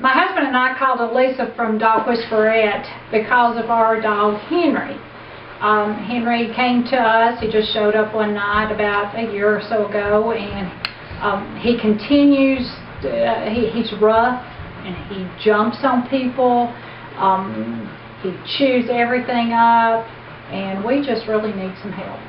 My husband and I called Elisa from dog Whisperette because of our dog Henry. Henry came to us. He just showed up one night about a year or so ago, and he continues. He's rough and he jumps on people. He chews everything up, and we just really need some help.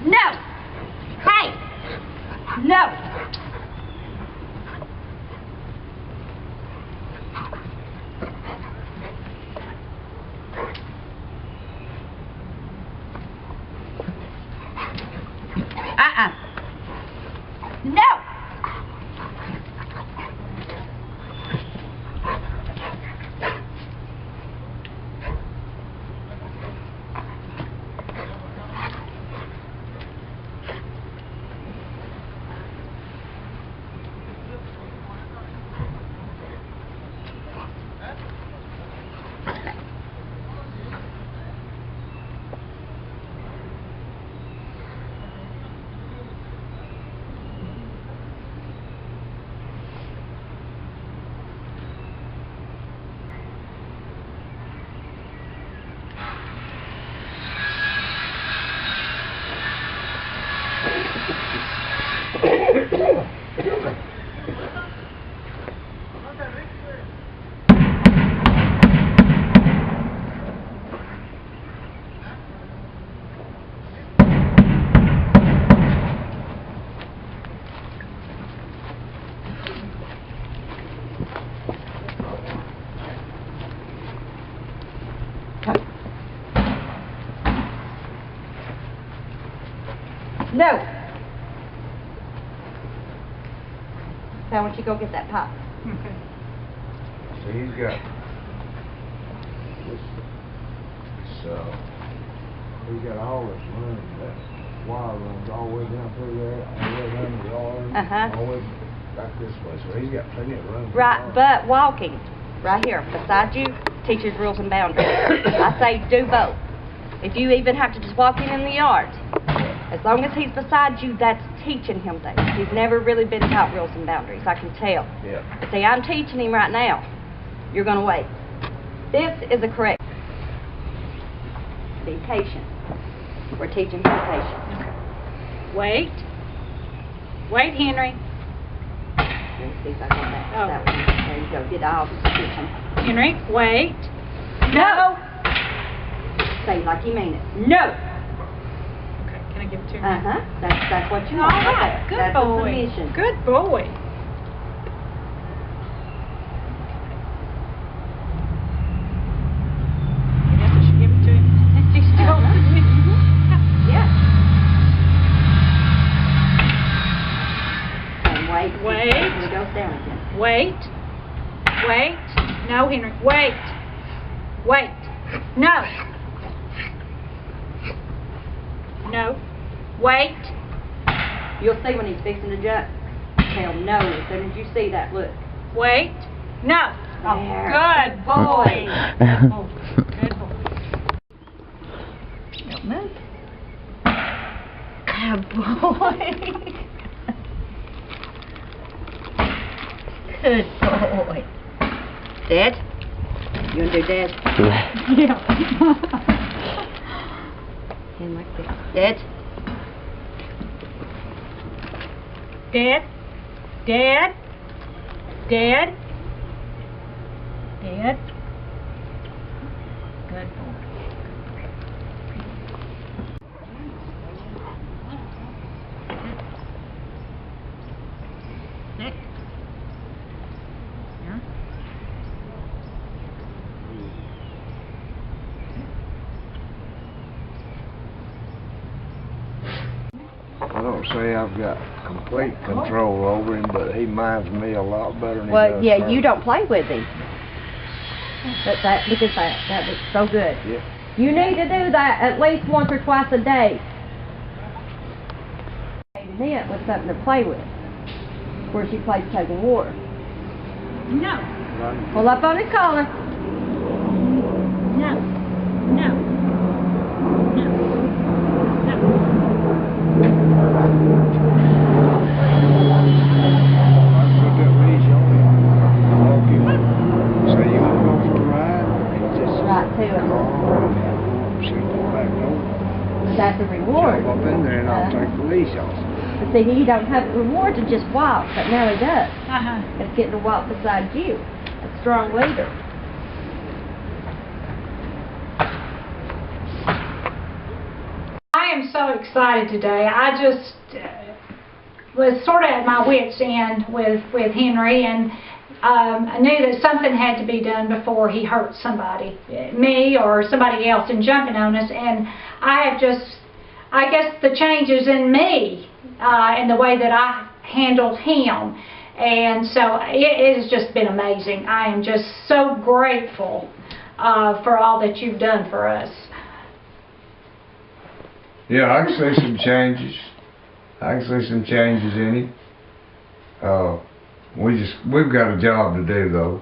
No! Hey! No! No! No! Now, why don't you go get that pop? Okay. So he's got this, he's got all this room, that wire runs all the way down through there, all the way down the yard, all the way back this way. So he's got plenty of room. Right, but walking, right here, beside you, teaches rules and boundaries. I say do both. If you even have to just walk in the yard, as long as he's beside you, that's teaching him things. He's never really been taught rules and boundaries, I can tell. Yeah. But see, I'm teaching him right now. You're going to wait. This is a correct. Be patient. We're teaching him patience. Wait. Wait, Henry. Let me see if I got that. Oh. That one. There you go. Get all the teaching. Henry, wait. No! Say like you mean it. No! Okay, can I give it to you? That's what you All want. right, Okay. good That's boy. a submission. Good boy. I guess I should give it to him. He's still Yeah. And wait. Wait. When it goes down again. Wait. Wait. No, Henry. Wait. Wait. No. No. Wait. You'll see when he's fixing to jump. Tell no as soon as you see that look. Wait. No. Oh, There. good boy. Good boy. Good boy. Don't move. Good boy. Good boy. Dad? You want to do Dad? Yeah. And like this. Dad? Dad? Dad? Dad? Dad? Good boy. Nick? Yeah? I don't say I've got complete control over him, but he minds me a lot better than he Well, does yeah, her. you don't play with him. Look at that. That looks so good. Yeah. You need to do that at least once or twice a day. It with something to play with. Where she plays tug and water. No. Pull up on his collar. No. No. No. Put that leash on him. Walk him. Say you wanna go for a ride, and just Right to him. call and sit in the back door. That's a reward. Jump up in there and I'll take the leash off. But see, he don't have the reward to just walk, but now he does. Uh-huh. It's getting to walk beside you. A strong leader. I am so excited today. I just was sort of at my wit's end with Henry, and I knew that something had to be done before he hurt somebody, me or somebody else, in jumping on us. And I guess the changes in me and the way that I handled him. And so it has just been amazing. I am just so grateful for all that you've done for us. Yeah, I can see some changes. I can see some changes in him. We've got a job to do though.